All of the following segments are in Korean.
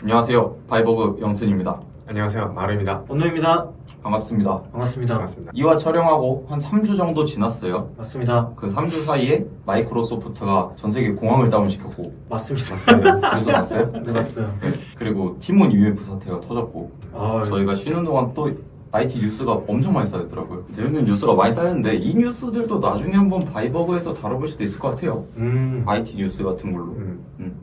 안녕하세요. 바이버그 영순입니다. 안녕하세요. 마루입니다. 원노입니다. 반갑습니다. 반갑습니다. 반갑습니다. 2화 촬영하고 한 3주 정도 지났어요. 맞습니다. 그 3주 사이에 마이크로소프트가 전 세계 공항을 다운시켰고 맞습니다. 뉴스 봤어요? 네, 봤어요. 그리고 팀원 UF 사태가 터졌고 아, 저희가 쉬는 동안 또 IT 뉴스가 엄청 많이 쌓였더라고요. 재밌는 뉴스가 많이 쌓였는데 이 뉴스들도 나중에 한번 바이버그에서 다뤄볼 수도 있을 것 같아요. IT 뉴스 같은 걸로.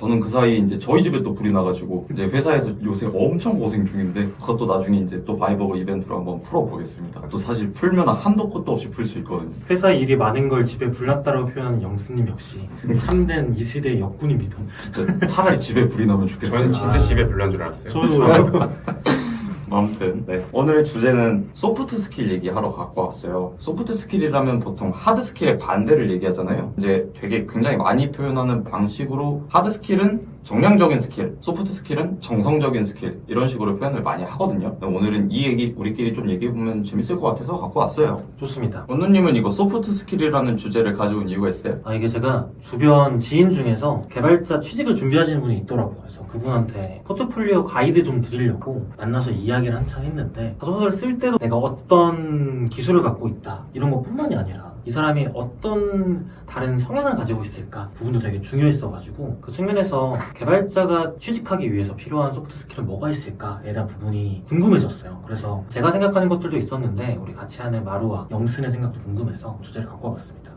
저는 그 사이에 이제 저희 집에 또 불이 나가지고 이제 회사에서 요새 엄청 고생 중인데 그것도 나중에 이제 또 바이버그 이벤트로 한번 풀어보겠습니다. 또 사실 풀면 한도 끝도 없이 풀 수 있거든요. 회사 일이 많은 걸 집에 불났다고 표현하는 영수님 역시 참된 이 시대의 역군입니다. 진짜 차라리 집에 불이 나면 좋겠어요. 저는 진짜 집에 불난 줄 알았어요. 저도 아무튼 네. 오늘의 주제는 소프트 스킬 얘기하러 갖고 왔어요. 소프트 스킬이라면 보통 하드 스킬의 반대를 얘기하잖아요. 이제 되게 굉장히 많이 표현하는 방식으로 하드 스킬은 정량적인 스킬, 소프트 스킬은 정성적인 스킬 이런 식으로 표현을 많이 하거든요. 오늘은 이 얘기 우리끼리 좀 얘기해보면 재밌을 것 같아서 갖고 왔어요. 좋습니다. 원누님은 이거 소프트 스킬이라는 주제를 가져온 이유가 있어요? 이게 제가 주변 지인 중에서 개발자 취직을 준비하시는 분이 있더라고요. 그래서 그분한테 포트폴리오 가이드 좀 드리려고 만나서 이야기를 한창 했는데 소설을 쓸 때도 내가 어떤 기술을 갖고 있다 이런 것뿐만이 아니라 이 사람이 어떤 다른 성향을 가지고 있을까 부분도 되게 중요했어가지고 그 측면에서 개발자가 취직하기 위해서 필요한 소프트 스킬은 뭐가 있을까에 대한 부분이 궁금해졌어요. 그래서 제가 생각하는 것들도 있었는데 우리 같이 하는 마루와 영순의 생각도 궁금해서 주제를 갖고 와봤습니다.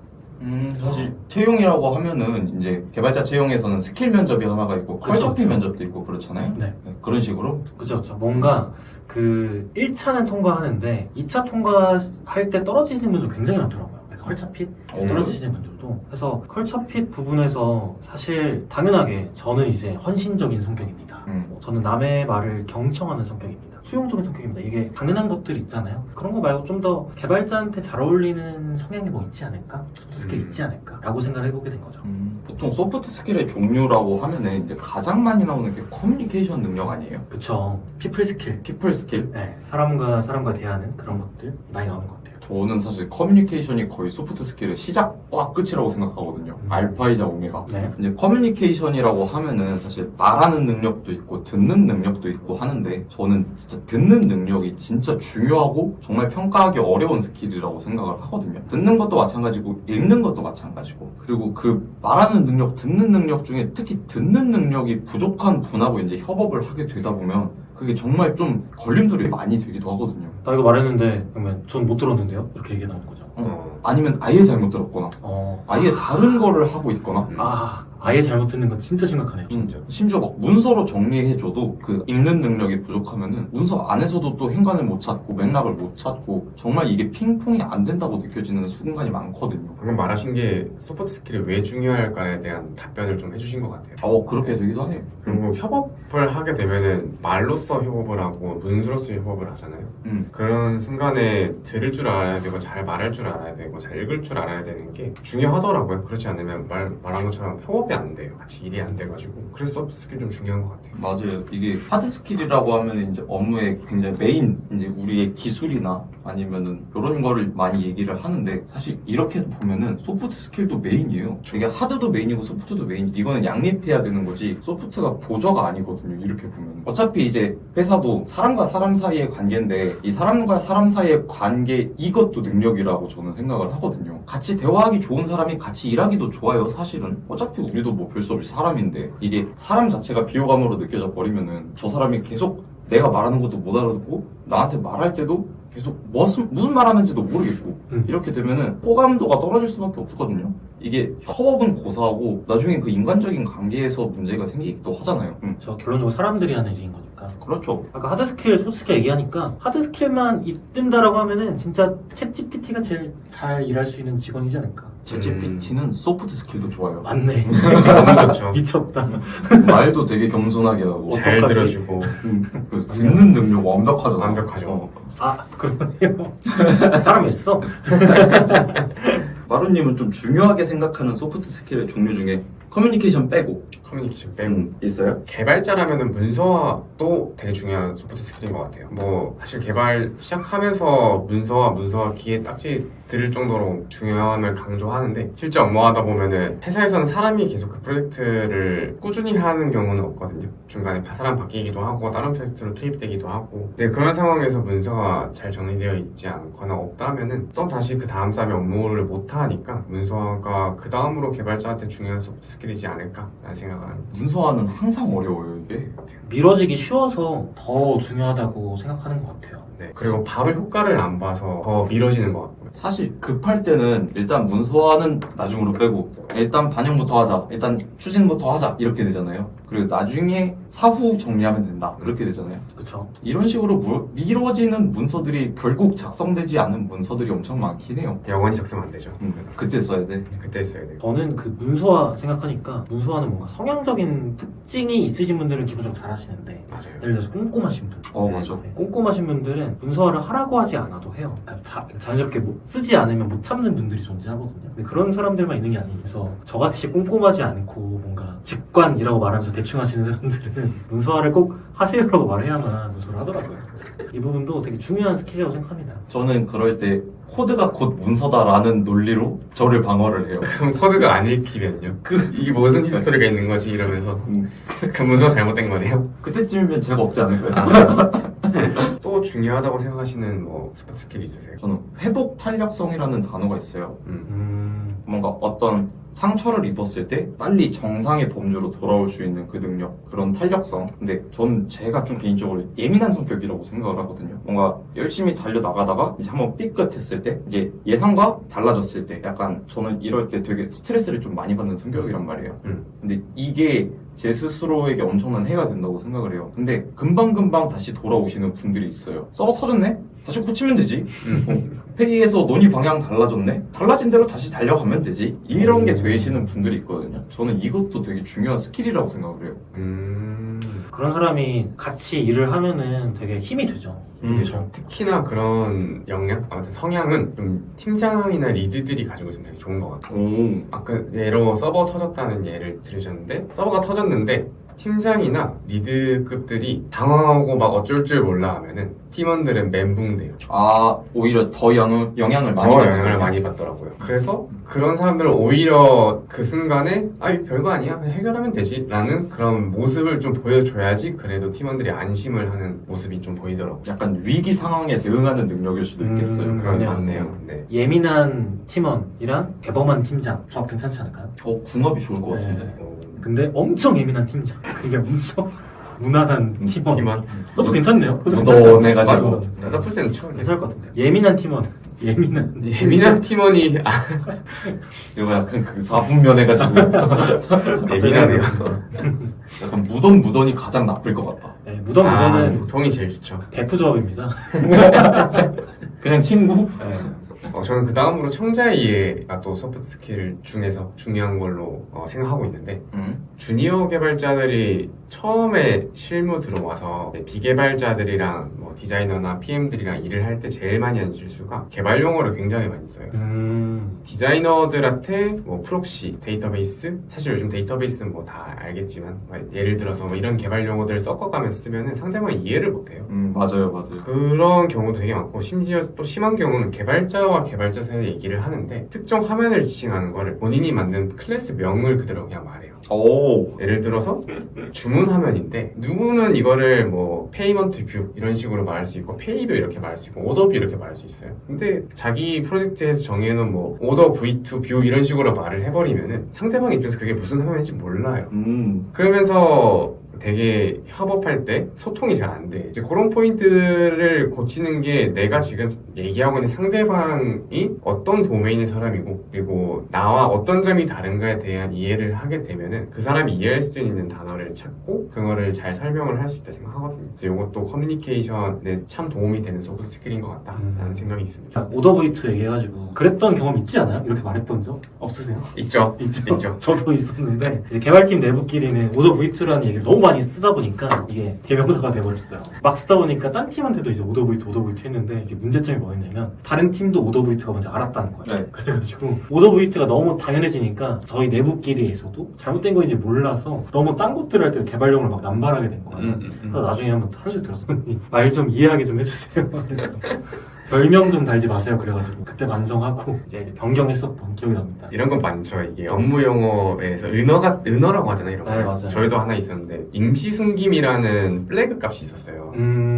사실 채용이라고 하면은 이제 개발자 채용에서는 스킬 면접이 하나가 있고 컬처fit 면접도 있고 그렇잖아요. 네. 그런 식으로 그죠. 뭔가 그 1차는 통과하는데 2차 통과할 때 떨어지시는 분들 굉장히 많더라고요. 컬처핏 떨어지시는 분들도. 그래서 컬처핏 부분에서 사실 당연하게 저는 이제 헌신적인 성격입니다. 저는 남의 말을 경청하는 성격입니다. 수용적인 성격입니다. 이게 당연한 것들 있잖아요. 그런 거 말고 좀 더 개발자한테 잘 어울리는 성향이 뭐 있지 않을까? 소프트 스킬 있지 않을까? 라고 생각을 해보게 된 거죠. 보통 소프트 스킬의 종류라고 하면은 이제 가장 많이 나오는 게 커뮤니케이션 능력 아니에요? 그쵸. 피플 스킬. 피플 스킬? 네. 사람과 대하는 그런 것들 많이 나오는 것 같아요. 저는 사실 커뮤니케이션이 거의 소프트 스킬의 시작과 끝이라고 생각하거든요. 알파이자 오메가. 네. 이제 커뮤니케이션이라고 하면은 사실 말하는 능력도 있고 듣는 능력도 있고 하는데 저는 진짜 듣는 능력이 진짜 중요하고 정말 평가하기 어려운 스킬이라고 생각을 하거든요. 듣는 것도 마찬가지고 읽는 것도 마찬가지고 그리고 그 말하는 능력, 듣는 능력 중에 특히 듣는 능력이 부족한 분하고 이제 협업을 하게 되다 보면 그게 정말 좀 걸림돌이 많이 되기도 하거든요. 나 이거 말했는데 그러면 전 못 들었는데요? 이렇게 얘기 나오는 거죠. 아니면 아예 잘못 들었거나 아예 다른 거를 하고 있거나 아예 잘못 듣는 건 진짜 심각하네요. 진짜. 심지어 막 문서로 정리해줘도 그 읽는 능력이 부족하면은 문서 안에서도 또 행간을 못 찾고 맥락을 못 찾고 정말 이게 핑퐁이 안 된다고 느껴지는 순간이 많거든요. 방금 말하신 게 소프트 스킬이 왜 중요할까에 대한 답변을 좀 해주신 것 같아요. 그렇게 되기도 하네요. 그리고 협업을 하게 되면은 말로써 협업을 하고 문서로서 협업을 하잖아요. 그런 순간에 들을 줄 알아야 되고 잘 말할 줄 알아야 되고 잘 읽을 줄 알아야 되는 게 중요하더라고요. 그렇지 않으면 말한 것처럼 협업이 안 돼요. 같이 일이 안 돼가지고. 그래서 소프트 스킬 좀 중요한 것 같아요. 맞아요. 이게 하드 스킬이라고 하면 이제 업무의 굉장히 메인 이제 우리의 기술이나 아니면은 이런 거를 많이 얘기를 하는데 사실 이렇게 보면은 소프트 스킬도 메인이에요. 이게 하드도 메인이고 소프트도 메인. 이거는 양립해야 되는 거지 소프트가 보조가 아니거든요. 이렇게 보면 어차피 이제 회사도 사람과 사람 사이의 관계인데 이 사람과 사람 사이의 관계 이것도 능력이라고 저는 생각을 하거든요. 같이 대화하기 좋은 사람이 같이 일하기도 좋아요. 사실은 어차피 우리도 뭐 별 수 없이 사람인데 이게 사람 자체가 비호감으로 느껴져 버리면은 저 사람이 계속 내가 말하는 것도 못 알아듣고 나한테 말할 때도 계속 무슨 말하는지도 모르겠고 이렇게 되면은 호감도가 떨어질 수밖에 없거든요. 이게 협업은 고사하고 나중에 그 인간적인 관계에서 문제가 생기기도 하잖아요. 저 결론적으로 사람들이 하는 일인 거니까. 그렇죠. 아까 하드 스킬, 소프트 스킬 얘기하니까 하드 스킬만 있든다라고 하면은 진짜 챗 GPT가 제일 잘 일할 수 있는 직원이지 않을까. 챗GPT는 소프트 스킬도 좋아요. 맞네. 너무 좋죠. 미쳤다. 말도 되게 겸손하게 하고 잘 어떡하지? 들어주고 그 듣는 능력 완벽하잖아. 완벽하죠. 그러네요. 사람이었어? 마루님은 좀 중요하게 생각하는 소프트 스킬의 종류 중에 커뮤니케이션 빼고 커뮤니케이션 빼고 있어요? 개발자라면은 문서화도 되게 중요한 소프트 스킬인 것 같아요. 뭐 사실 개발 시작하면서 문서화 귀에 딱지 들을 정도로 중요함을 강조하는데 실제 업무하다 보면은 회사에서는 사람이 계속 그 프로젝트를 꾸준히 하는 경우는 없거든요. 중간에 사람 바뀌기도 하고 다른 프로젝트로 투입되기도 하고 근데 그런 상황에서 문서가 잘 정리되어 있지 않거나 없다면은 또 다시 그 다음 쌈에 업무를 못하니까 문서가 그 다음으로 개발자한테 중요한 소프트 스킬이지 않을까라는 생각을 합니다. 문서화는 항상 어려워요 이게. 미뤄지기 쉬워서 더 중요하다고 생각하는 것 같아요. 네. 그리고 바로 효과를 안 봐서 더 미뤄지는 것 같고요. 사실 급할 때는 일단 문서화는 나중으로 빼고 일단 반영부터 하자, 일단 추진부터 하자 이렇게 되잖아요. 그리고 나중에 사후 정리하면 된다 그렇게 되잖아요. 그쵸? 이런 식으로 미뤄지는 문서들이 결국 작성되지 않은 문서들이 엄청 많긴 해요. 영원히 작성은 안 되죠. 그때 써야 돼. 그때 써야 돼요. 저는 그 문서화 생각하니까 문서화는 뭔가 성향적인 특징이 있으신 분들은 기본적으로 잘 하시는데 맞아요. 예를 들어서 꼼꼼하신 분 맞아. 네, 꼼꼼하신 분들은 문서화를 하라고 하지 않아도 해요. 그러니까 자연스럽게 쓰지 않으면 못 참는 분들이 존재하거든요. 근데 그런 사람들만 있는 게 아니에요. 그래서 저같이 꼼꼼하지 않고 뭔가 직관이라고 말하면서 대충 하시는 사람들은 문서화를 꼭 하세요라고 말해야만 문서를 하더라고요. 이 부분도 되게 중요한 스킬이라고 생각합니다. 저는 그럴 때 코드가 곧 문서다라는 논리로 저를 방어를 해요. 그럼 코드가 안 읽히면요? 이게 무슨 히스토리가 있는 거지? 이러면서 그 문서가 잘못된 거네요? 그때쯤이면 제가 없지 않을까요? 또 중요하다고 생각하시는 뭐 소프트 스킬이 있으세요? 저는 회복 탄력성이라는 단어가 있어요. 뭔가 어떤 상처를 입었을 때 빨리 정상의 범주로 돌아올 수 있는 그 능력, 그런 탄력성. 근데 전 제가 좀 개인적으로 예민한 성격이라고 생각을 하거든요. 뭔가 열심히 달려나가다가 이제 한번 삐끗했을 때 이제 예상과 달라졌을 때 약간 저는 이럴 때 되게 스트레스를 좀 많이 받는 성격이란 말이에요. 근데 이게 제 스스로에게 엄청난 해가 된다고 생각을 해요. 근데 금방금방 다시 돌아오시는 분들이 있어요. 서버 터졌네? 다시 고치면 되지. 회의에서 논의 방향 달라졌네? 달라진 대로 다시 달려가면 되지. 이런 게 되시는 분들이 있거든요. 저는 이것도 되게 중요한 스킬이라고 생각을 해요. 그런 사람이 같이 일을 하면은 되게 힘이 되죠. 그렇죠. 특히나 그런 역량, 아무튼 성향은 좀 팀장이나 리드들이 가지고 있으면 되게 좋은 것 같아요. 아까 예로 서버 터졌다는 예를 들으셨는데 서버가 터졌는데 팀장이나 리드급들이 당황하고 막 어쩔 줄 몰라 하면은 팀원들은 멘붕돼요. 오히려 더 영향을 많이 더 받는 영향을 거예요. 많이 받더라고요. 그래서 그런 사람들은 오히려 그 순간에 이거 별거 아니야 그냥 해결하면 되지 라는 그런 모습을 좀 보여줘야지 그래도 팀원들이 안심을 하는 모습이 좀 보이더라고요. 약간 위기 상황에 대응하는 능력일 수도 있겠어요. 그런 그러네요. 맞네요. 네. 예민한 팀원이랑 대범한 팀장 조합 괜찮지 않을까요? 궁합이 좋을 것 같은데. 어, 근데 엄청 예민한 팀장 근데 엄청 무난한 팀원 팀원 그것도 괜찮네요. 무던해가지고. 맞아. 나쁘지 않죠. 괜찮을 것 같은데 예민한 팀원 예민한 팀원이 이거 약간 그 4분면 해가지고. 예민하네요. 약간 무던이 가장 나쁠 것 같다. 네, 무던은 보통이 제일 좋죠. 베프 조합입니다. 그냥 친구? 네. 저는 그 다음으로 청자 이해가 또 소프트 스킬 중에서 중요한 걸로 생각하고 있는데 주니어 개발자들이 처음에 실무 들어와서 비개발자들이랑 뭐 디자이너나 PM들이랑 일을 할 때 제일 많이 하는 실수가 개발 용어를 굉장히 많이 써요. 디자이너들한테 뭐 프록시, 데이터베이스, 사실 요즘 데이터베이스는 뭐 다 알겠지만 예를 들어서 뭐 이런 개발 용어들을 섞어가면서 쓰면은 상대방이 이해를 못해요. 맞아요. 그런 경우도 되게 많고 심지어 또 심한 경우는 개발자와 개발자 사이에 얘기를 하는데 특정 화면을 지칭하는 거를 본인이 만든 클래스 명을 그대로 그냥 말해요. 예를 들어서 주문 화면인데 누구는 이거를 뭐 페이먼트 뷰 이런 식으로 말할 수 있고 페이뷰 이렇게 말할 수 있고 오더 뷰 이렇게 말할 수 있어요. 근데 자기 프로젝트에서 정해놓은 뭐 오더 V2 뷰 이런 식으로 말을 해버리면은 상대방 입장에서 그게 무슨 화면인지 몰라요. 그러면서 되게 협업할 때 소통이 잘 안 돼. 이제 그런 포인트를 고치는 게 내가 지금 얘기하고 있는 상대방이 어떤 도메인의 사람이고 그리고 나와 어떤 점이 다른가에 대한 이해를 하게 되면은 그 사람이 이해할 수 있는 단어를 찾고 그거를 잘 설명을 할 수 있다 생각하거든요. 그래서 이것도 커뮤니케이션에 참 도움이 되는 소프트 스킬인 것 같다라는 생각이 있습니다. 오더 V2 얘기해가지고 그랬던 경험 있지 않아요? 이렇게 말했던 적 없으세요? 있죠. 있죠. 저도 있었는데 이제 개발팀 내부끼리는 오더 V2라는 얘기를 너무 많이 쓰다 보니까 이게 대명사가 돼버렸어요. 막 쓰다 보니까 딴 팀한테도 이제 오더브이트 했는데 이게 문제점이 뭐였냐면 다른 팀도 오더브이트가 뭔지 알았다는 거예요. 네. 그래가지고 오더브이트가 너무 당연해지니까 저희 내부끼리에서도 잘못된 건지 몰라서 너무 딴 것들을 할 때 개발용을 막 남발하게 된 거예요. 그래서 나중에 한번 한술 들었어요. 말 좀 이해하게 좀 해주세요. 그래서 별명 좀 달지 마세요. 그래가지고 그때 반성하고 이제 변경했었던 기억이 납니다. 이런 건 많죠. 이게 업무 용어에서 은어라고 하잖아요. 이런 거. 네, 맞아요. 저희도 하나 있었는데 임시 숨김이라는 플래그 값이 있었어요.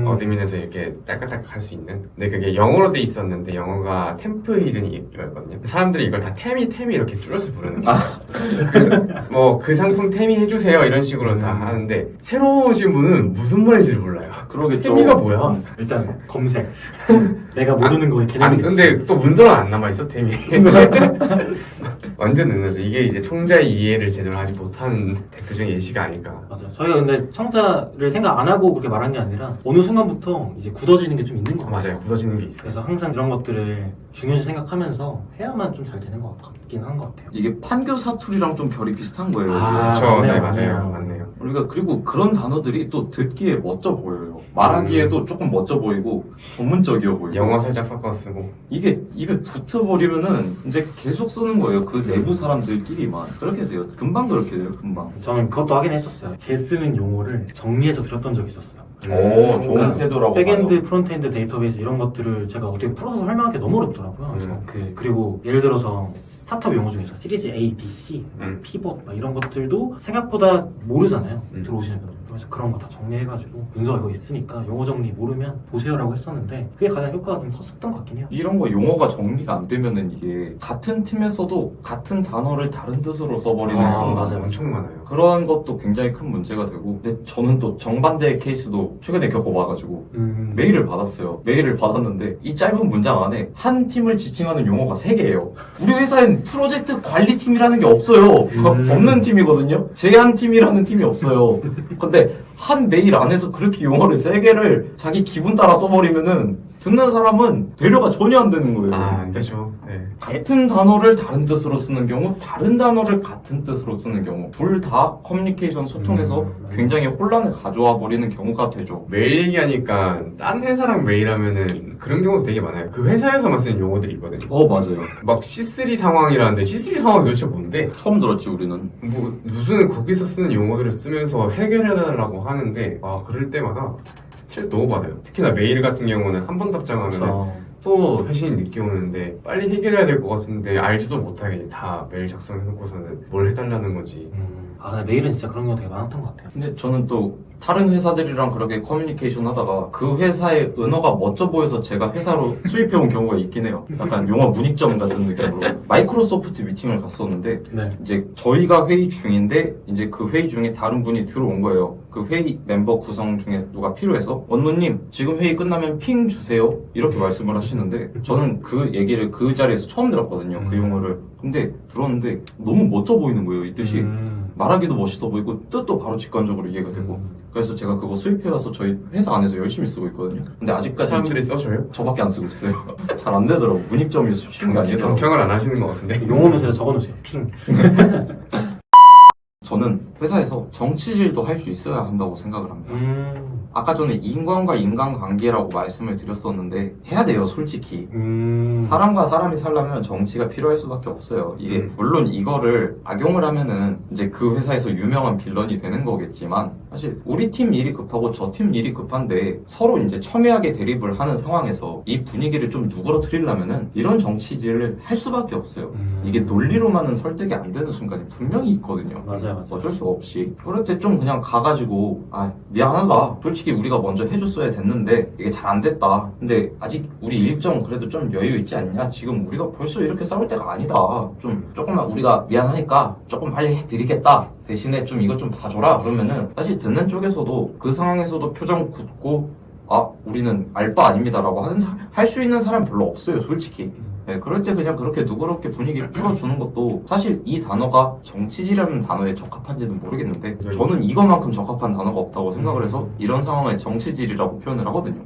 어드민에서 이렇게 딸깍딸깍 할 수 있는. 근데 그게 영어로 돼 있었는데 영어가 템프 히든이거든요. 사람들이 이걸 다 템이 이렇게 줄여서 부르는 거예요. 그 상품 템이 해주세요 이런 식으로 다 하는데 새로 오신 분은 무슨 말인지를 몰라요. 그러겠죠. 템이가 뭐야? 일단 검색. 내가 모르는 거에 개념이 근데 또 문서는 안 남아있어 템이. 완전 은어죠. 이게 이제 청자의 이해를 제대로 하지 못한 대표적인 예시가 아닐까. 맞아요. 저희가 근데 청자를 생각 안 하고 그렇게 말한 게 아니라 어느 순간부터 이제 굳어지는 게 좀 있는 것 같아요. 맞아요. 굳어지는 게 있어요. 그래서 항상 이런 것들을 중요시 생각하면서 해야만 좀 잘 되는 것 같긴 한 것 같아요. 이게 판교 사투리랑 좀 결이 비슷한 거예요. 그렇죠. 맞네요, 네, 맞네요. 맞네요. 우리가 그리고 그런 단어들이 또 듣기에 멋져 보여요. 말하기에도 조금 멋져 보이고 전문적이어 보이고. 영어 살짝 섞어 쓰고. 이게 입에 붙어버리면은 이제 계속 쓰는 거예요. 그 내부 사람들끼리만. 그렇게 돼요. 금방 그렇게 돼요. 금방. 저는 그것도 하긴 했었어요. 제 쓰는 용어를 정리해서 드렸던 적이 있었어요. 오, 좋은 그러니까 태도라고. 백엔드, 프론트엔드 데이터베이스 이런 것들을 제가 어떻게 풀어서 설명하기 너무 어렵더라고요. 그래서 그리고 예를 들어서 스타트업 용어 중에서 시리즈 A, B, C, 피벗 이런 것들도 생각보다 모르잖아요. 들어오시는 분들. 그래서 그런 거 다 정리해가지고 문서가 이거 있으니까 용어 정리 모르면 보세요라고 했었는데 그게 가장 효과가 좀 컸었던 것 같긴 해요. 이런 거 용어가 정리가 안 되면은 이게 같은 팀에서도 같은 단어를 다른 뜻으로 써버리는 순간. 맞아요. 엄청 많아요. 그런 것도 굉장히 큰 문제가 되고. 근데 저는 또 정반대의 케이스도 최근에 겪어봐가지고 메일을 받았어요. 메일을 받았는데 이 짧은 문장 안에 한 팀을 지칭하는 용어가 3개예요. 우리 회사엔 프로젝트 관리팀이라는 게 없어요. 없는 팀이거든요. 제한팀이라는 팀이 없어요. 근데 한 메일 안에서 그렇게 용어를 3개를 자기 기분 따라 써버리면은 듣는 사람은 배려가 전혀 안 되는 거예요. 안 되죠. 네. 같은 단어를 다른 뜻으로 쓰는 경우, 다른 단어를 같은 뜻으로 쓰는 경우, 둘 다 커뮤니케이션 소통에서 굉장히 혼란을 가져와 버리는 경우가 되죠. 메일 얘기하니까 딴 회사랑 메일하면은 그런 경우도 되게 많아요. 그 회사에서만 쓰는 용어들이 있거든요. 맞아요. 막 C3 상황이라는데 C3 상황이 도대체 뭔데? 처음 들었지, 우리는. 무슨 거기서 쓰는 용어들을 쓰면서 해결해달라고 하는데 그럴 때마다 스트레스 너무 받아요. 특히나 메일 같은 경우는 한 번 답장하면 그렇죠. 또 회신이 늦게 오는데 빨리 해결해야 될 것 같은데 알지도 못하게 다 메일 작성해놓고서는 뭘 해달라는 건지. 근데 메일은 진짜 그런 경우 되게 많았던 것 같아요. 근데 저는 또 다른 회사들이랑 그렇게 커뮤니케이션 하다가 그 회사의 은어가 멋져 보여서 제가 회사로 수입해온 경우가 있긴 해요. 약간 영화 문익점 같은 느낌으로. 마이크로소프트 미팅을 갔었는데 네. 이제 저희가 회의 중인데 이제 그 회의 중에 다른 분이 들어온 거예요. 그 회의 멤버 구성 중에 누가 필요해서 원노님 지금 회의 끝나면 핑 주세요 이렇게 말씀을 하시는데 저는 그 얘기를 그 자리에서 처음 들었거든요. 그 용어를. 근데 들었는데 너무 멋져 보이는 거예요. 이 뜻이. 말하기도 멋있어 보이고 뜻도 바로 직관적으로 이해가 되고. 그래서 제가 그거 수입해와서 저희 회사 안에서 열심히 쓰고 있거든요. 근데 아직까지 사람들이 써줘요? 저밖에 안 쓰고 있어요. 잘 안 되더라고. 문익점이 쉬운 게 아니더라고. 경청을 안 하시는 것 같은데. 용어는 제가 적어놓으세요. 핑. 저는 회사에서 정치질도 할 수 있어야 한다고 생각을 합니다. 아까 전에 인간과 인간관계라고 말씀을 드렸었는데 해야 돼요, 솔직히. 사람과 사람이 살려면 정치가 필요할 수밖에 없어요. 이게 물론 이거를 악용을 하면은 이제 그 회사에서 유명한 빌런이 되는 거겠지만 사실 우리 팀 일이 급하고 저 팀 일이 급한데 서로 이제 첨예하게 대립을 하는 상황에서 이 분위기를 좀 누그러뜨리려면은 이런 정치질을 할 수밖에 없어요. 이게 논리로만은 설득이 안 되는 순간이 분명히 있거든요. 맞아요. 어쩔 수 없이. 그럴 때 좀 그냥 가가지고 미안하다. 솔직히 우리가 먼저 해줬어야 됐는데 이게 잘 안 됐다. 근데 아직 우리 일정 그래도 좀 여유 있지 않냐? 지금 우리가 벌써 이렇게 싸울 때가 아니다. 조금만 우리가 미안하니까 조금 빨리 해드리겠다. 대신에 좀 이것 좀 봐줘라. 그러면은 사실 듣는 쪽에서도 그 상황에서도 표정 굳고 우리는 알바 아닙니다라고 할 수 있는 사람 별로 없어요, 솔직히. 네, 그럴 때 그냥 그렇게 누그럽게 분위기 풀어주는 것도 사실 이 단어가 정치지라는 단어에 적합한지는 모르겠는데 저는 이것만큼 적합한 단어가 없다고 생각을 해서 이런 상황을 정치질이라고 표현을 하거든요.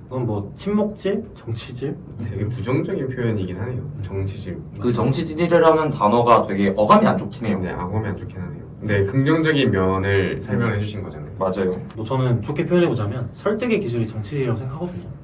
그건 뭐 친목질? 정치질? 되게 부정적인 표현이긴 하네요. 정치질. 그 정치질이라는 단어가 되게 어감이 안 좋긴 해요. 네, 악어면 안 좋긴 하네요. 네, 긍정적인 면을 설명을 해주신 거잖아요. 맞아요. 뭐 저는 좋게 표현해보자면 설득의 기술이 정치질이라고 생각하거든요.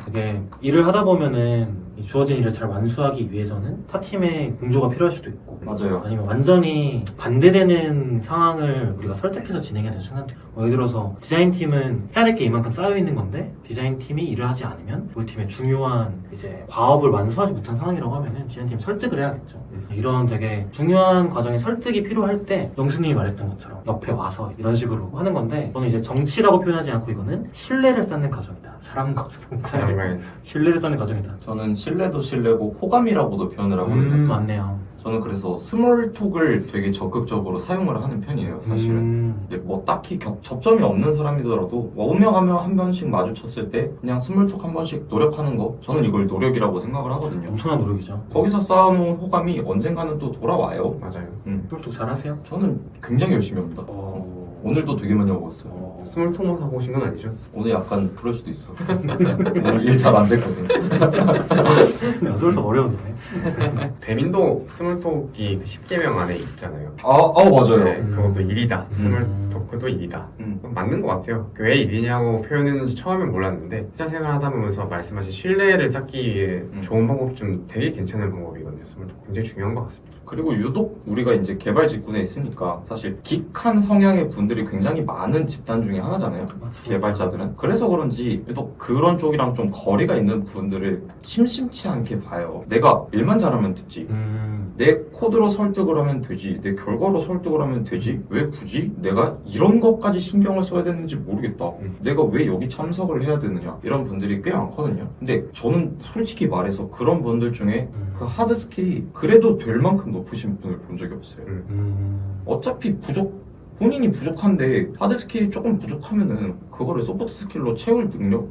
그게 일을 하다 보면은 이 주어진 일을 잘 완수하기 위해서는 타 팀의 공조가 필요할 수도 있고 맞아요. 아니면 완전히 반대되는 상황을 우리가 설득해서 진행해야 되는 순간도 있고 뭐 예를 들어서 디자인팀은 해야 될 게 이만큼 쌓여있는 건데 디자인팀이 일을 하지 않으면 우리 팀의 중요한 이제 과업을 완수하지 못한 상황이라고 하면은 디자인팀 설득을 해야겠죠. 이런 되게 중요한 과정에 설득이 필요할 때 영수님이 말했던 것처럼 옆에 와서 이런 식으로 하는 건데 저는 이제 정치라고 표현하지 않고 이거는 신뢰를 쌓는 과정이다. 사람과 사람 정말 신뢰를 쌓는 과정이다. 저는 신뢰도 신뢰고 호감이라고도 표현을 하거든요. 맞네요. 저는 그래서 스몰톡을 되게 적극적으로 사용을 하는 편이에요, 사실은. 이제 뭐 딱히 접점이 없는 사람이더라도 오며 가며 한 번씩 마주쳤을 때 그냥 스몰톡 한 번씩 노력하는 거, 저는 이걸 노력이라고 생각을 하거든요. 엄청난 노력이죠. 거기서 쌓아놓은 호감이 언젠가는 또 돌아와요. 맞아요. 또 잘하세요? 저는 굉장히 열심히 합니다. 오늘도 되게 많이 하고 왔어요. 스몰톡만 하고 오신 건 아니죠? 오늘 약간 그럴 수도 있어. 오늘 일 잘 안 됐거든. 설득 어려운데. 배민도 스몰톡이 10개명 안에 있잖아요. 맞아요. 네, 그것도 일이다. 스몰토크도 일이다. 맞는 것 같아요. 왜 일이냐고 표현했는지 처음엔 몰랐는데 시사생활 하다 보면서 말씀하신 신뢰를 쌓기 위해 좋은 방법 중 되게 괜찮은 방법이거든요. 스몰토크 굉장히 중요한 것 같습니다. 그리고 유독 우리가 이제 개발 직군에 있으니까 사실 긱한 성향의 분들이 굉장히 많은 집단 중에 하나잖아요. 맞습니다. 개발자들은. 그래서 그런지 유독 그런 쪽이랑 좀 거리가 있는 분들을 심심치 않게 봐요. 내가 일만 잘하면 됐지. 내 코드로 설득을 하면 되지. 내 결과로 설득을 하면 되지. 왜 굳이 내가 이런 것까지 신경을 써야 되는지 모르겠다. 내가 왜 여기 참석을 해야 되느냐. 이런 분들이 꽤 많거든요. 근데 저는 솔직히 말해서 그런 분들 중에 그 하드 스킬이 그래도 될 만큼 높으신 분을 본 적이 없어요. 어차피 본인이 부족한데 하드 스킬이 조금 부족하면은 그거를 소프트 스킬로 채울 능력,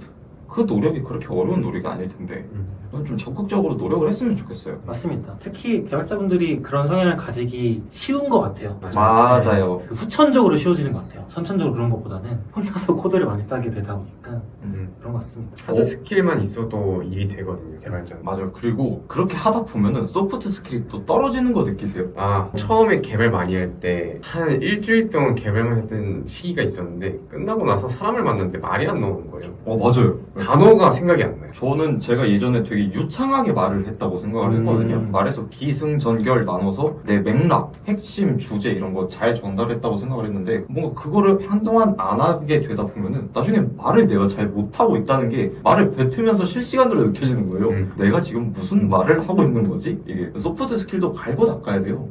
그 노력이 그렇게 어려운 노력이 아닐 텐데 저는 좀 적극적으로 노력을 했으면 좋겠어요. 맞습니다. 특히 개발자분들이 그런 성향을 가지기 쉬운 것 같아요. 맞아요. 네. 후천적으로 쉬워지는 것 같아요. 선천적으로 그런 것보다는 혼자서 코드를 많이 짜게 되다 보니까 그런 것 같습니다. 하드 스킬만 있어도 일이 되거든요, 개발자는. 맞아요. 그리고 그렇게 하다 보면은 소프트 스킬이 또 떨어지는 거 느끼세요? 처음에 개발 많이 할 때 한 일주일 동안 개발만 했던 시기가 있었는데 끝나고 나서 사람을 만났는데 말이 안 나오는 거예요. 맞아요. 단어가 생각이 안 나요. 저는 제가 예전에 되게 유창하게 말을 했다고 생각을 했거든요. 말해서 기승전결 나눠서 내 맥락, 핵심, 주제 이런 거 잘 전달했다고 생각을 했는데 뭔가 그거를 한동안 안 하게 되다 보면은 나중에 말을 내가 잘 못하고 있다는 게 말을 뱉으면서 실시간으로 느껴지는 거예요. 내가 지금 무슨 말을 하고 있는 거지? 이게 소프트 스킬도 갈고 닦아야 돼요.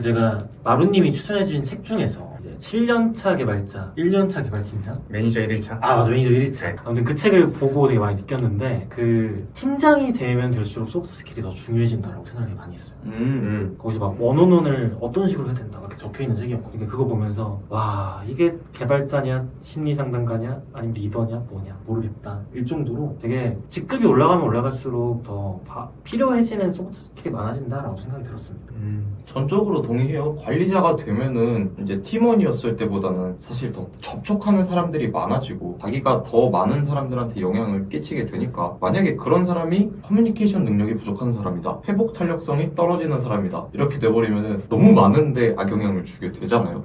제가 마루님이 추천해주신 책 중에서 이제 7년차 개발자, 1년차 개발팀장? 매니저 1일차? 맞아, 매니저 1일차. 아무튼 그 책을 보고 되게 많이 느꼈는데 그 팀장이 되면 될수록 소프트 스킬이 더 중요해진다라고 생각을 많이 했어요. 거기서 막 원온원을 어떤 식으로 해야 된다 이렇게 적혀있는 책이었거든요. 그거 보면서 와 이게 개발자냐 심리상담가냐 아니면 리더냐 뭐냐 모르겠다 일 정도로 되게 직급이 올라가면 올라갈수록 더 필요해지는 소프트 스킬이 많아진다라고 생각이 들었습니다. 전적으로 동의해요. 관리자가 되면은 이제 팀원이었을 때보다는 사실 더 접촉하는 사람들이 많아지고 자기가 더 많은 사람들한테 영향을 끼치게 되니까 만약에 그런 사람이 커뮤니케이션 능력이 부족한 사람이다. 회복 탄력성이 떨어지는 사람이다. 이렇게 돼버리면은 너무 많은데 악영향을 주게 되잖아요.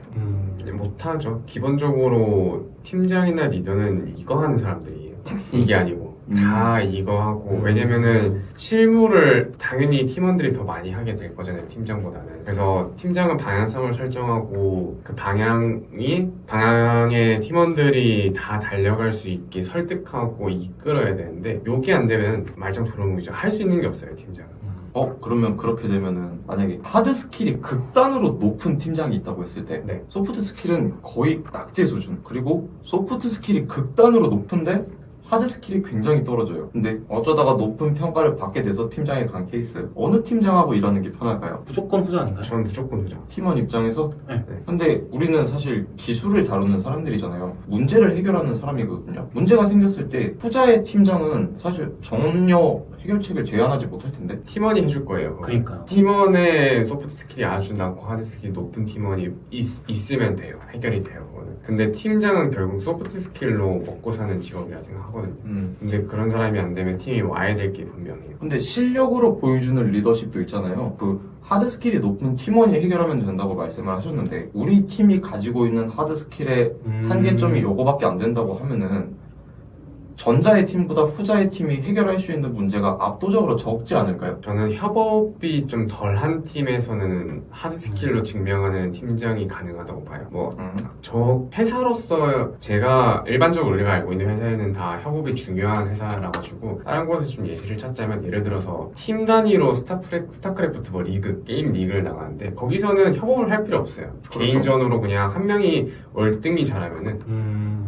못하죠. 기본적으로 팀장이나 리더는 이거 하는 사람들이에요. 이게 아니고. 다 이거 하고 왜냐면은 실무를 당연히 팀원들이 더 많이 하게 될 거잖아요, 팀장보다는. 그래서 팀장은 방향성을 설정하고 그 방향의 팀원들이 다 달려갈 수 있게 설득하고 이끌어야 되는데 요게 안 되면 말짱 도루묵이죠. 할 수 있는 게 없어요, 팀장은. 그러면 그렇게 되면은 만약에 하드 스킬이 극단으로 높은 팀장이 있다고 했을 때 네. 소프트 스킬은 거의 낙제 수준, 그리고 소프트 스킬이 극단으로 높은데 하드 스킬이 굉장히 떨어져요. 근데 어쩌다가 높은 평가를 받게 돼서 팀장에 간 케이스, 어느 팀장하고 일하는 게 편할까요? 무조건 후자 아닌가요? 저는 무조건 후자. 팀원 입장에서? 네. 근데 우리는 사실 기술을 다루는 사람들이잖아요. 문제를 해결하는 사람이거든요. 문제가 생겼을 때 후자의 팀장은 사실 전혀 해결책을 제안하지 못할 텐데 팀원이 해줄 거예요. 그러니까요. 팀원의 소프트 스킬이 아주 낮고 하드 스킬이 높은 팀원이 있으면 돼요. 해결이 돼요. 근데 팀장은 결국 소프트 스킬로 먹고 사는 직업이라 생각하거든요. 하거든요. 근데 그런 사람이 안 되면 팀이 와야 될 게 분명해요. 근데 실력으로 보여주는 리더십도 있잖아요. 그 하드 스킬이 높은 팀원이 해결하면 된다고 말씀을 하셨는데 우리 팀이 가지고 있는 하드 스킬의 한계점이 요거밖에 안 된다고 하면은 전자의 팀보다 후자의 팀이 해결할 수 있는 문제가 압도적으로 적지 않을까요? 저는 협업이 좀 덜한 팀에서는 하드 스킬로 증명하는 팀장이 가능하다고 봐요. 저 회사로서 제가 일반적으로 우리가 알고 있는 회사에는 다 협업이 중요한 회사라 가지고 다른 곳에서 좀 예시를 찾자면 예를 들어서 팀 단위로 스타크래프트 리그, 게임 리그를 나가는데 거기서는 협업을 할 필요 없어요. 그렇죠. 개인전으로 그냥 한 명이 월등히 잘하면은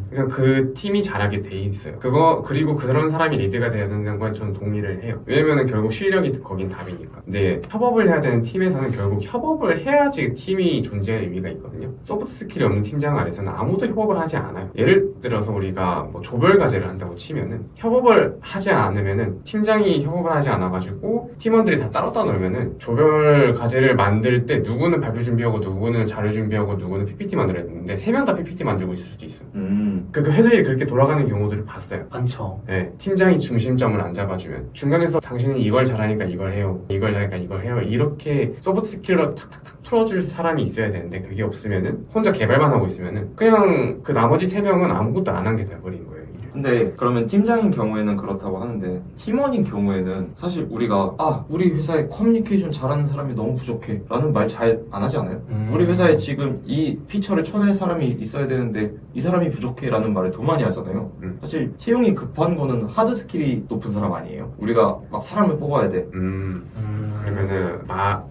그냥 그 팀이 잘하게 돼 있어요. 그리고 그런 사람이 리드가 돼야 된다는 건 저는 동의를 해요. 왜냐면은 결국 실력이 거긴 답이니까. 근데 협업을 해야 되는 팀에서는 결국 협업을 해야지 팀이 존재할 의미가 있거든요. 소프트 스킬이 없는 팀장 안에서는 아무도 협업을 하지 않아요. 예를 들어서 우리가 뭐 조별 과제를 한다고 치면은 협업을 하지 않으면은 팀장이 협업을 하지 않아가지고 팀원들이 다 따로 놀면은 조별 과제를 만들 때 누구는 발표 준비하고 누구는 자료 준비하고 누구는 PPT 만들어야 되는데 3명 다 PPT 만들고 있을 수도 있어요. 그 회사 일이 그렇게 돌아가는 경우들을 봤어요. 많죠. 네, 팀장이 중심점을 안 잡아주면 중간에서 당신은 이걸 잘하니까 이걸 해요, 이걸 잘하니까 이걸 해요, 이렇게 소프트 스킬로 탁탁탁 풀어줄 사람이 있어야 되는데 그게 없으면은 혼자 개발만 하고 있으면은 그냥 그 나머지 3명은 아무것도 안 한 게 돼버린 거예요. 근데 그러면 팀장인 경우에는 그렇다고 하는데 팀원인 경우에는 사실 우리가 우리 회사에 커뮤니케이션 잘하는 사람이 너무 부족해 라는 말 잘 안 하지 않아요? 우리 회사에 지금 이 피처를 쳐낼 사람이 있어야 되는데 이 사람이 부족해 라는 말을 더 많이 하잖아요. 사실 채용이 급한 거는 하드 스킬이 높은 사람 아니에요. 우리가 막 사람을 뽑아야 돼. 그러면은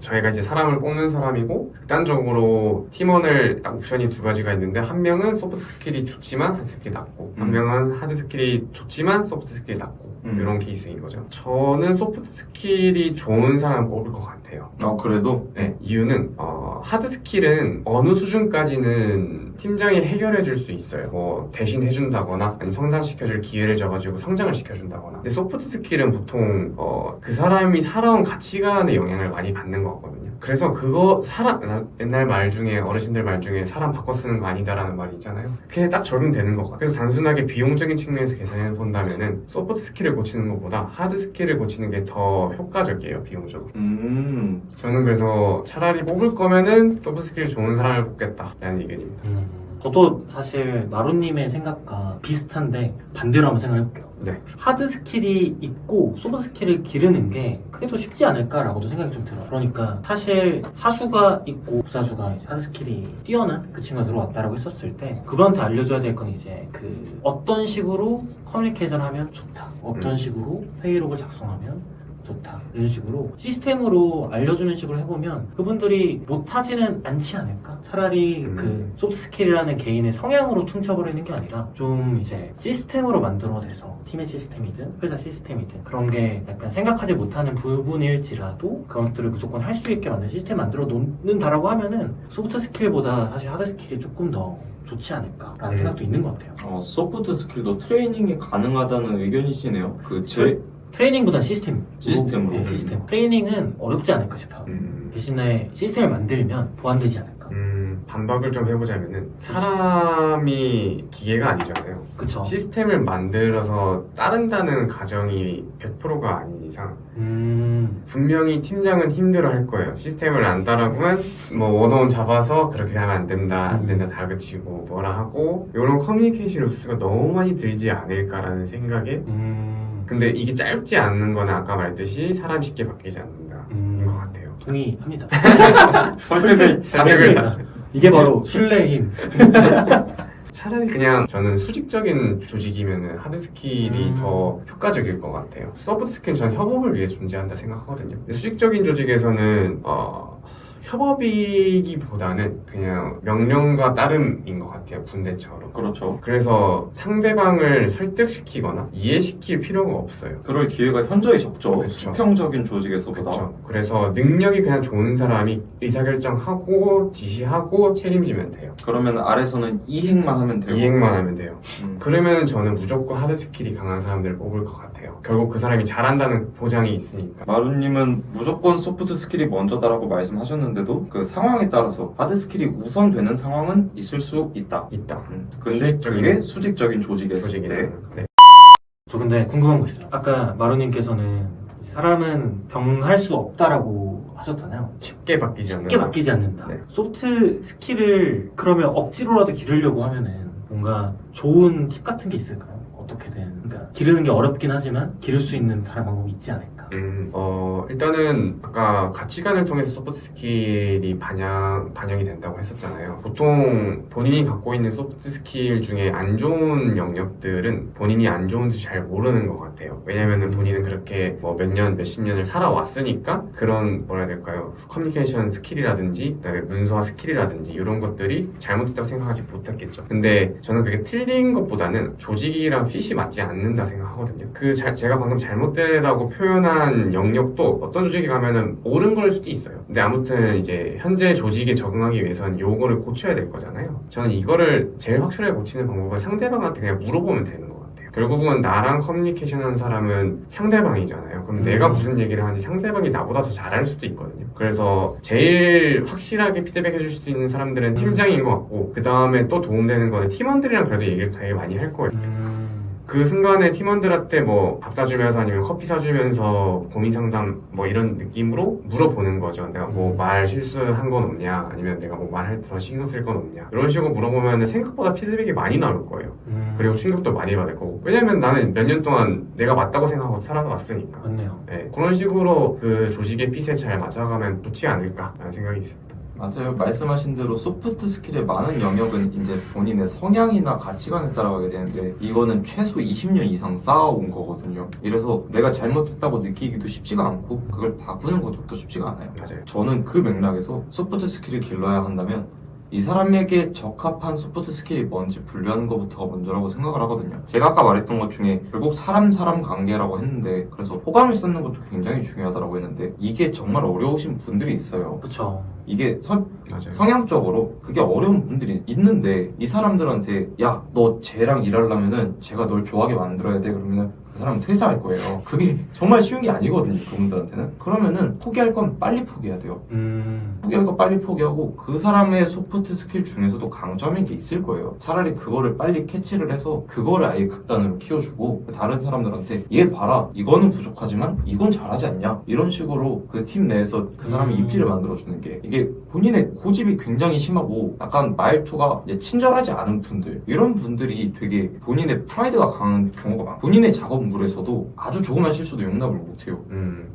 저희가 이제 사람을 뽑는 사람이고 극단적으로 팀원을 딱 옵션이 2가지가 있는데 한 명은 소프트 스킬이 좋지만 하드 스킬이 낮고 한 명은 하드 스킬이 좋지만 소프트 스킬이 낮고 이런 케이스인 거죠. 저는 소프트 스킬이 좋은 사람 뽑을 것 같아요. 그래도? 네, 이유는 하드 스킬은 어느 수준까지는 팀장이 해결해 줄 수 있어요. 뭐 대신 해준다거나 아니면 성장시켜줄 기회를 줘가지고 성장을 시켜준다거나. 근데 소프트 스킬은 보통 그 사람이 살아온 가치관의 영향을 많이 받는 것 같거든요. 그래서 옛날 말 중에 어르신들 말 중에 사람 바꿔 쓰는 거 아니다라는 말이 있잖아요. 그게 딱 적용되는 것 같아요. 그래서 단순하게 비용적인 측면에서 계산해 본다면은 소프트 스킬을 고치는 것보다 하드 스킬을 고치는 게 더 효과적이에요, 비용적으로. 저는 그래서 차라리 뽑을 거면은 소프트 스킬 좋은 사람을 뽑겠다라는 의견입니다. 저도 사실 마루님의 생각과 비슷한데 반대로 한번 생각해볼게요. 네. 하드 스킬이 있고 소프트 스킬을 기르는 게 그게 더 쉽지 않을까라고도 생각이 좀 들어요. 그러니까 사실 사수가 있고 부사수가 이제 하드 스킬이 뛰어난 그 친구가 들어왔다라고 했었을 때 그분한테 알려줘야 될 건 이제 어떤 식으로 커뮤니케이션을 하면 좋다, 어떤 식으로 회의록을 작성하면 좋다, 이런 식으로 시스템으로 알려주는 식으로 해보면 그분들이 못하지는 않지 않을까? 차라리 그 소프트 스킬이라는 개인의 성향으로 퉁쳐버리는 게 아니라 좀 이제 시스템으로 만들어내서 팀의 시스템이든 회사 시스템이든 그런 게 약간 생각하지 못하는 부분일지라도 그것들을 무조건 할 수 있게 만든 시스템 만들어 놓는다라고 하면은 소프트 스킬보다 사실 하드 스킬이 조금 더 좋지 않을까라는 생각도 있는 것 같아요. 소프트 스킬도 트레이닝이 가능하다는 의견이시네요. 트레이닝보다 시스템으로. 시스템으로. 시스템. 트레이닝은 어렵지 않을까 싶어요. 대신에 시스템을 만들면 보완되지 않을까. 반박을 좀 해보자면은 사람이 기계가 아니잖아요. 그쵸. 시스템을 만들어서 따른다는 가정이 100%가 아닌 이상 분명히 팀장은 힘들어할 거예요. 시스템을 안 따라보면 뭐 원어원 잡아서 그렇게 하면 안 된다 다그치고 뭐라 하고 이런 커뮤니케이션 로스가 너무 많이 들지 않을까라는 생각에 근데 이게 짧지 않는 거는 아까 말했듯이 사람 쉽게 바뀌지 않는다인 것 같아요. 동의합니다. 설득을 잘했습니다. 이게 바로 신뢰의 힘. 차라리 그냥 저는 수직적인 조직이면 하드 스킬이 더 효과적일 것 같아요. 소프트 스킬은 저는 협업을 위해 존재한다 생각하거든요. 근데 수직적인 조직에서는 협업이기보다는 그냥 명령과 따름인 것 같아요. 군대처럼. 그렇죠. 그래서 상대방을 설득시키거나 이해시킬 필요가 없어요. 그럴 기회가 현저히 적죠. 그쵸. 수평적인 조직에서보다. 그렇죠. 그래서 능력이 그냥 좋은 사람이 의사결정하고 지시하고 책임지면 돼요. 그러면 아래서는 이행만 하면 되고. 이행만 하면 돼요. 그러면 저는 무조건 하드 스킬이 강한 사람들을 뽑을 것 같아요. 결국 그 사람이 잘한다는 보장이 있으니까. 마루님은 무조건 소프트 스킬이 먼저다라고 말씀하셨는데도 그 상황에 따라서 하드 스킬이 우선되는 상황은 있을 수 있다. 있다. 근데 그게 수직적인 조직에서 조직에서. 네. 저 근데 궁금한 거 있어요. 아까 마루님께서는 이제 사람은 병할 수 없다라고 하셨잖아요. 쉽게 바뀌지 않는 쉽게 바뀌지 않는다. 네. 소프트 스킬을 그러면 억지로라도 기르려고 하면은 뭔가 좋은 팁 같은 게 있을까요? 어떻게든. 그러니까 기르는 게 어렵긴 하지만 기를 수 있는 다른 방법이 있지 않을까? 일단은 아까 가치관을 통해서 소프트 스킬이 반영이 된다고 했었잖아요. 보통 본인이 갖고 있는 소프트 스킬 중에 안 좋은 영역들은 본인이 안 좋은지 잘 모르는 것 같아요. 왜냐면은 본인은 그렇게 뭐 몇 년, 몇십 년을 살아왔으니까 그런 뭐라 해야 될까요? 커뮤니케이션 스킬이라든지 그다음에 문서화 스킬이라든지 이런 것들이 잘못됐다고 생각하지 못했겠죠. 근데 저는 그게 틀린 것보다는 조직이랑 핏이 맞지 않는다 생각하거든요. 제가 방금 잘못되라고 표현한 영역도 어떤 조직에 가면은 옳은 걸 수도 있어요. 근데 아무튼 이제 현재 조직에 적응하기 위해서는 요거를 고쳐야 될 거잖아요. 저는 이거를 제일 확실하게 고치는 방법은 상대방한테 그냥 물어보면 되는 것 같아요. 결국은 나랑 커뮤니케이션 하는 사람은 상대방이잖아요. 그럼 내가 무슨 얘기를 하는지 상대방이 나보다 더 잘할 수도 있거든요. 그래서 제일 확실하게 피드백 해줄 수 있는 사람들은 팀장인 것 같고 그 다음에 또 도움되는 거는 팀원들이랑 그래도 얘기를 되게 많이 할 거예요. 그 순간에 팀원들한테 뭐 밥 사주면서 아니면 커피 사주면서 고민 상담 뭐 이런 느낌으로 물어보는 거죠. 내가 뭐 말 실수한 건 없냐, 아니면 내가 뭐 말할 때 더 신경 쓸 건 없냐, 이런 식으로 물어보면 생각보다 피드백이 많이 나올 거예요. 그리고 충격도 많이 받을 거고. 왜냐면 나는 몇 년 동안 내가 맞다고 생각하고 살아왔으니까. 맞네요. 네, 그런 식으로 그 조직의 핏에 잘 맞아가면 좋지 않을까라는 생각이 있습니다. 맞아요. 말씀하신 대로 소프트 스킬의 많은 영역은 이제 본인의 성향이나 가치관에 따라가게 되는데 이거는 최소 20년 이상 쌓아온 거거든요. 이래서 내가 잘못했다고 느끼기도 쉽지가 않고 그걸 바꾸는 것도 또 쉽지가 않아요. 맞아요. 저는 그 맥락에서 소프트 스킬을 길러야 한다면 이 사람에게 적합한 소프트 스킬이 뭔지 분류하는 것부터가 먼저라고 생각을 하거든요. 제가 아까 말했던 것 중에 결국 사람 관계라고 했는데 그래서 호감을 쌓는 것도 굉장히 중요하다고 했는데 이게 정말 어려우신 분들이 있어요. 그쵸. 이게 맞아요. 성향적으로 그게 어려운 분들이 있는데 이 사람들한테 야, 너 쟤랑 일하려면은 제가 널 좋아하게 만들어야 돼 그러면은 그 사람은 퇴사할 거예요. 그게 정말 쉬운 게 아니거든요. 그분들한테는. 그러면은 포기할 건 빨리 포기해야 돼요. 포기할 거 빨리 포기하고 그 사람의 소프트 스킬 중에서도 강점인 게 있을 거예요. 차라리 그거를 빨리 캐치를 해서 그거를 아예 극단으로 키워주고 다른 사람들한테 얘 봐라 이거는 부족하지만 이건 잘하지 않냐 이런 식으로 그 팀 내에서 그 사람의 입지를 만들어주는 게 이게 본인의 고집이 굉장히 심하고 약간 말투가 이제 친절하지 않은 분들 이런 분들이 되게 본인의 프라이드가 강한 경우가 많아요. 본인의 작업물에서도 아주 조그만 실수도 용납을 못해요.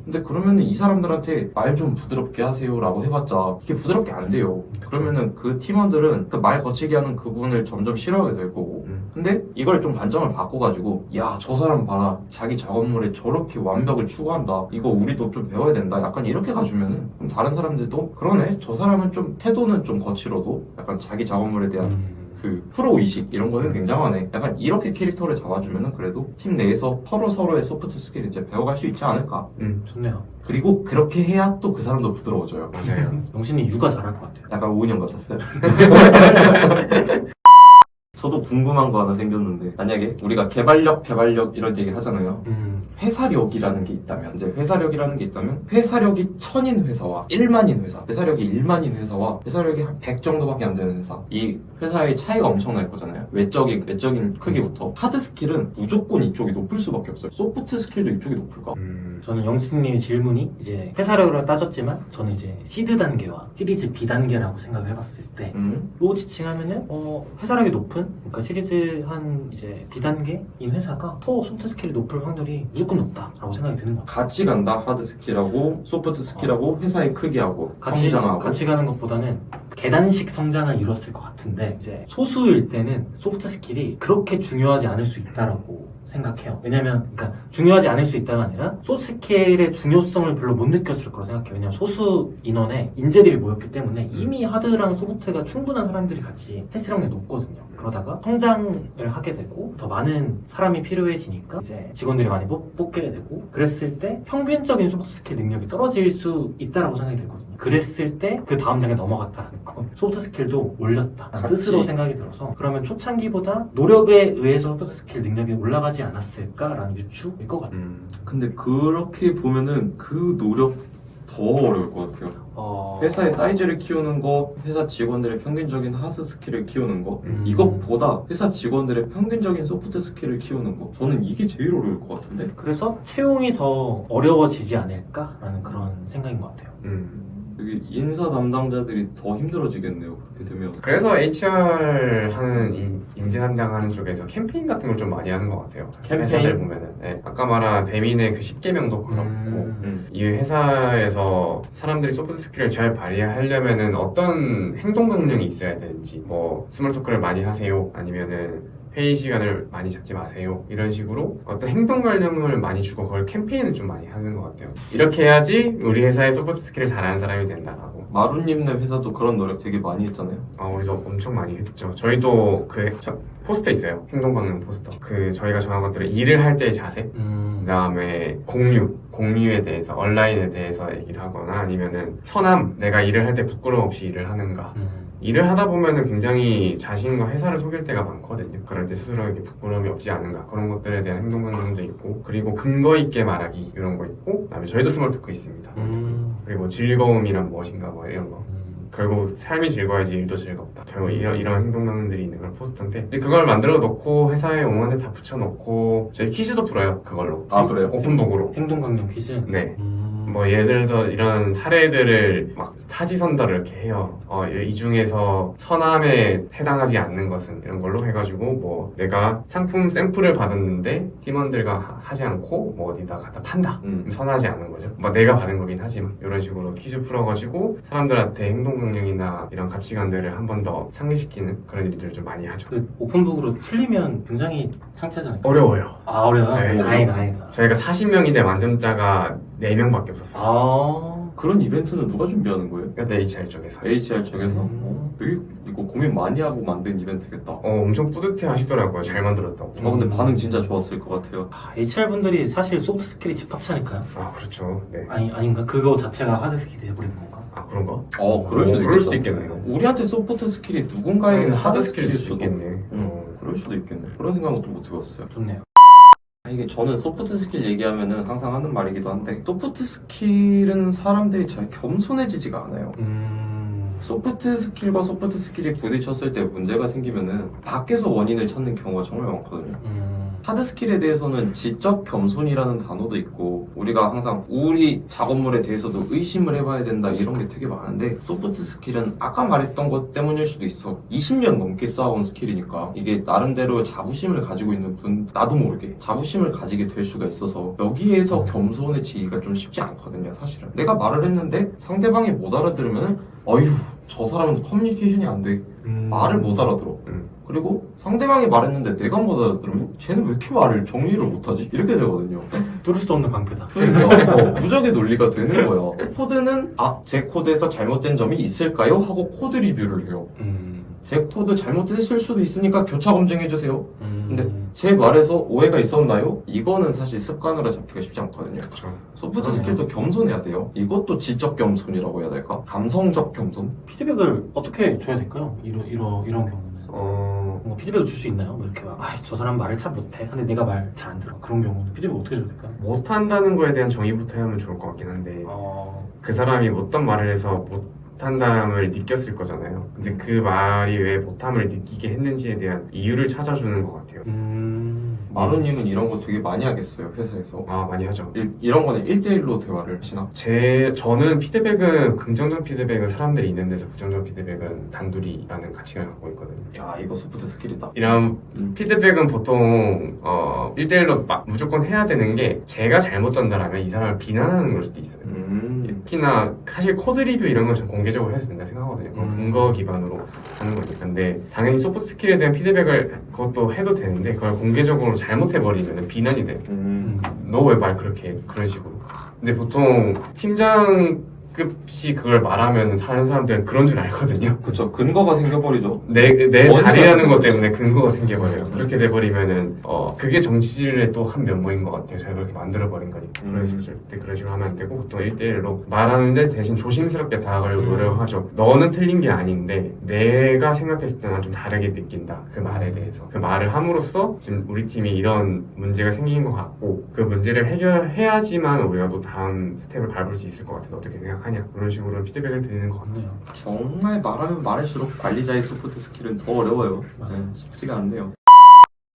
근데 그러면은 이 사람들한테 말 좀 부드럽게 하세요 라고 해봤자 이게 부드럽게 안 돼요. 그러면은 그 팀원들은 그 말 거치게 하는 그분을 점점 싫어하게 될 거고 근데 이걸 좀 관점을 바꿔가지고 야, 저 사람 봐라 자기 작업물에 저렇게 완벽을 추구한다 이거 우리도 좀 배워야 된다 약간 이렇게 가주면은 그럼 다른 사람들도 그러네 저 사람은 좀 태도는 좀 거칠어도 약간 자기 작업물에 대한 그 프로의식 이런 거는 굉장하네 약간 이렇게 캐릭터를 잡아주면은 그래도 팀 내에서 서로의 소프트 스킬을 이제 배워갈 수 있지 않을까. 좋네요. 그리고 그렇게 해야 또 그 사람도 부드러워져요. 맞아요. 영신이 육아 잘할 것 같아요. 약간 오은영 같았어요. 저도 궁금한 거 하나 생겼는데 만약에 우리가 개발력 이런 얘기 하잖아요. 회사력이라는 게 있다면 이제 회사력이라는 게 있다면 회사력이 1000인 회사와 1만인 회사 회사력이 1만인 회사와 회사력이 한 100 정도밖에 안 되는 회사 이 회사의 차이가 엄청날 거잖아요. 외적인 크기부터 하드 스킬은 무조건 이쪽이 높을 수밖에 없어요. 소프트 스킬도 이쪽이 높을까? 저는 영수님의 질문이 이제 회사력으로 따졌지만 저는 이제 시드 단계와 시리즈 B 단계라고 생각을 해봤을 때 또 지칭하면은 회사력이 높은 그러니까 시리즈 한 이제 B 단계인 회사가 더 소프트 스킬이 높을 확률이 무조건 높다라고 생각이 드는 것 같아요. 같이 간다. 하드 스킬하고 소프트 스킬하고 회사의 크기하고 성장하고 같이 가는 것보다는 계단식 성장을 이뤘을 것 같은데 이제 소수일 때는 소프트 스킬이 그렇게 중요하지 않을 수 있다라고 생각해요. 왜냐면 그러니까 중요하지 않을 수 있다가 아니라 소프트 스킬의 중요성을 별로 못 느꼈을 거라고 생각해요. 왜냐면 소수 인원의 인재들이 모였기 때문에 이미 하드랑 소프트가 충분한 사람들이 같이 해치력이 높거든요. 그러다가 성장을 하게 되고 더 많은 사람이 필요해지니까 이제 직원들이 많이 뽑게 되고 그랬을 때 평균적인 소프트 스킬 능력이 떨어질 수 있다라고 생각이 들거든요. 그랬을 때 그 다음 단계 넘어갔다라는 건 소프트 스킬도 올렸다라는 뜻으로 생각이 들어서 그러면 초창기보다 노력에 의해서 소프트 스킬 능력이 올라가지 않았을까라는 유추일 것 같아요. 근데 그렇게 보면은 그 노력 더 어려울 것 같아요. 회사의 사이즈를 키우는 거, 회사 직원들의 평균적인 하드 스킬을 키우는 거, 이것보다 회사 직원들의 평균적인 소프트 스킬을 키우는 거, 저는 이게 제일 어려울 것 같은데? 그래서 채용이 더 어려워지지 않을까라는 그런 생각인 것 같아요. 여기 인사 담당자들이 더 힘들어지겠네요. 그렇게 되면. 그래서 HR 하는 인재 담당하는 쪽에서 캠페인 같은 걸 좀 많이 하는 것 같아요. 캠페인? 회사들 보면은. 네. 아까 말한 배민의 그 10개명도 그렇고 이 회사에서 사람들이 소프트 스킬을 잘 발휘하려면은 어떤 행동 강령이 있어야 되는지, 뭐 스몰 토크를 많이 하세요, 아니면은 회의 시간을 많이 잡지 마세요, 이런 식으로 어떤 행동 관념을 많이 주고 그걸 캠페인을 좀 많이 하는 것 같아요. 이렇게 해야지 우리 회사의 소프트 스킬을 잘하는 사람이 된다라고. 마루님네 회사도 그런 노력 되게 많이 했잖아요. 우리도 엄청 많이 했죠. 저희도 포스터 있어요. 행동 강령 포스터. 저희가 정한 것들은 일을 할 때의 자세, 그 다음에 공유에 대해서, 온라인에 대해서 얘기를 하거나, 아니면은 선함, 내가 일을 할 때 부끄러움 없이 일을 하는가. 일을 하다 보면은 굉장히 자신과 회사를 속일 때가 많거든요. 그럴 때 스스로에게 부끄러움이 없지 않은가, 그런 것들에 대한 행동 강령도 있고, 그리고 근거 있게 말하기, 이런 거 있고, 그다음에 저희도 스몰 토크 있습니다. 그리고 즐거움이란 무엇인가, 뭐 이런 거. 결국 삶이 즐거워야지 일도 즐겁다. 결국 이런 행동 강령들이 있는 그런 포스터인데, 그걸 만들어 놓고 회사에 용언에 다 붙여놓고 저희 퀴즈도 풀어요, 그걸로. 아, 그래요? 오픈북으로. 행동 강령 퀴즈? 네. 뭐 예를 들어서 이런 사례들을 막 사지선다를 이렇게 해요. 이 중에서 선함에 해당하지 않는 것은, 이런 걸로 해가지고 뭐 내가 상품 샘플을 받았는데 팀원들과 하지 않고 뭐 어디다 갖다 판다. 선하지 않은 거죠. 뭐 내가 받은 거긴 하지만, 이런 식으로 퀴즈 풀어가지고 사람들한테 행동 강령이나 이런 가치관들을 한 번 더 상기시키는 그런 일들을 좀 많이 하죠. 오픈북으로 틀리면 굉장히 창피하지 않을까요? 어려워요. 어려워요? 네. 다행이다. 저희가 40명인데 만점자가 4명밖에 없었어요. 그런 이벤트는 누가 준비하는 거예요? 이것도 HR 쪽에서. HR 쪽에서? 되게 이거 고민 많이 하고 만든 이벤트겠다. 엄청 뿌듯해 하시더라고요. 잘 만들었다고. 근데 반응 진짜 좋았을 것 같아요. HR분들이 사실 소프트 스킬이 집합치 않을까요? 그렇죠. 네. 아닌가? 그거 자체가 하드 스킬이 돼버리는 건가? 그런가? 그럴 수도 있겠네요. 우리한테 소프트 스킬이 누군가에게는 하드 스킬일 수도 있겠네. 그럴 수도 있겠네. 그런 생각은 또 못 해봤어요. 좋네요. 이게 저는 소프트 스킬 얘기하면은 항상 하는 말이기도 한데, 소프트 스킬은 사람들이 잘 겸손해지지가 않아요. 소프트 스킬과 소프트 스킬이 부딪혔을 때 문제가 생기면은 밖에서 원인을 찾는 경우가 정말 많거든요. 하드 스킬에 대해서는 지적 겸손이라는 단어도 있고, 우리가 항상 우리 작업물에 대해서도 의심을 해봐야 된다, 이런 게 되게 많은데, 소프트 스킬은 아까 말했던 것 때문일 수도 있어. 20년 넘게 쌓아온 스킬이니까 이게 나름대로 자부심을 가지고 있는 분, 나도 모르게 자부심을 가지게 될 수가 있어서 여기에서 겸손해지기가 좀 쉽지 않거든요. 사실은 내가 말을 했는데 상대방이 못 알아들으면 어휴, 저 사람은 커뮤니케이션이 안 돼. 말을 못 알아들어. 그리고 상대방이 말했는데 내가 못 알아들으면 쟤는 왜 이렇게 말을 정리를 못하지? 이렇게 되거든요. 뚫을 수 없는 방패다. 그러니까 부적의 논리가 되는 거야. 코드는 제 코드에서 잘못된 점이 있을까요? 하고 코드 리뷰를 해요. 제 코드 잘못됐을 수도 있으니까 교차 검증해주세요. 근데 제 말에서 오해가 있었나요? 이거는 사실 습관으로 잡기가 쉽지 않거든요. 그렇죠. 소프트 스킬도 겸손해야 돼요. 이것도 지적 겸손이라고 해야 될까? 감성적 겸손? 피드백을 어떻게 줘야 될까요? 이런 경우는. 뭔가 피드백을 줄 수 있나요? 뭐 이렇게 저 사람 말을 참 못해. 근데 내가 말 잘 안 들어. 그런 경우는 피드백 어떻게 줘야 될까요? 못한다는 거에 대한 정의부터 하면 좋을 것 같긴 한데, 그 사람이 어떤 말을 해서 못한다함을 느꼈을 거잖아요. 근데 그 말이 왜 못함을 느끼게 했는지에 대한 이유를 찾아주는 것 같아요. 마루님은 이런 거 되게 많이 하겠어요, 회사에서. 많이 하죠. 이런 거는 1대1로 대화를 하시나? 저는 피드백은, 긍정적 피드백은 사람들이 있는 데서 부정적 피드백은 단둘이라는 가치관을 갖고 있거든요. 야, 이거 소프트 스킬이다. 이런 피드백은 보통 1대1로 무조건 해야 되는 게, 제가 잘못 전달하면 이 사람을 비난하는 걸 수도 있어요. 특히나 사실 코드 리뷰 이런 건 좀 공개적으로 해도 된다 생각하거든요. 근거 기반으로 하는 거니까. 근데 당연히 소프트 스킬에 대한 피드백을 그것도 해도 되는데, 그걸 공개적으로 잘못해버리면 비난이 돼요. 너 왜 말 그렇게 해? 그런 식으로. 근데 보통 팀장 A급이 그걸 말하면 다른 사람들은 그런 줄 알거든요. 그쵸. 근거가 생겨버리죠. 내 원인이 자리라는 것 생겨버리죠. 때문에 근거가 생겨버려요. 그렇게 돼버리면은 그게 정치질의 또 한 면모인 것 같아요. 제가 그렇게 만들어버린 거니까. 그랬을 때 그런 식으로 하면 안 되고 보통 1대1로 말하는데 대신 조심스럽게 다가가려고 노력하죠. 너는 틀린 게 아닌데 내가 생각했을 때는 좀 다르게 느낀다. 그 말에 대해서. 그 말을 함으로써 지금 우리 팀이 이런 문제가 생긴 것 같고 그 문제를 해결해야지만 우리가 또 다음 스텝을 밟을 수 있을 것 같아서 어떻게 생각하냐. 그런 식으로 피드백을 드리는 것 같아요. 정말 말하면 말할수록 관리자의 소프트 스킬은 더 어려워요. 맞아요. 쉽지가 않네요.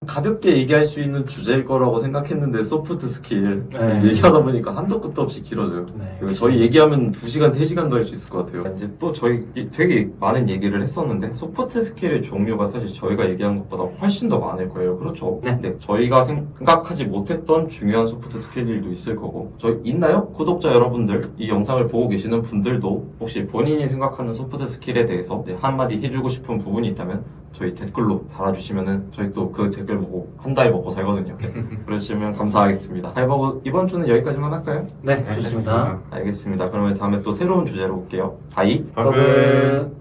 가볍게 얘기할 수 있는 주제일 거라고 생각했는데 소프트 스킬 네. 얘기하다 보니까 한도 끝도 없이 길어져요. 네. 이거 저희 얘기하면 2시간, 3시간도 할 수 있을 것 같아요. 이제 또 저희 되게 많은 얘기를 했었는데 소프트 스킬의 종류가 사실 저희가 얘기한 것보다 훨씬 더 많을 거예요. 그렇죠? 네. 저희가 생각하지 못했던 중요한 소프트 스킬들도 있을 거고 저희 있나요? 구독자 여러분들 이 영상을 보고 계시는 분들도 혹시 본인이 생각하는 소프트 스킬에 대해서 이제 한마디 해주고 싶은 부분이 있다면 저희 댓글로 달아주시면은 저희 또 그 댓글 보고 한 달 먹고 살거든요. 그러시면 감사하겠습니다. 하이버그 이번 주는 여기까지만 할까요? 네, 좋습니다. 알겠습니다. 그러면 다음에 또 새로운 주제로 올게요. 바이. 버그.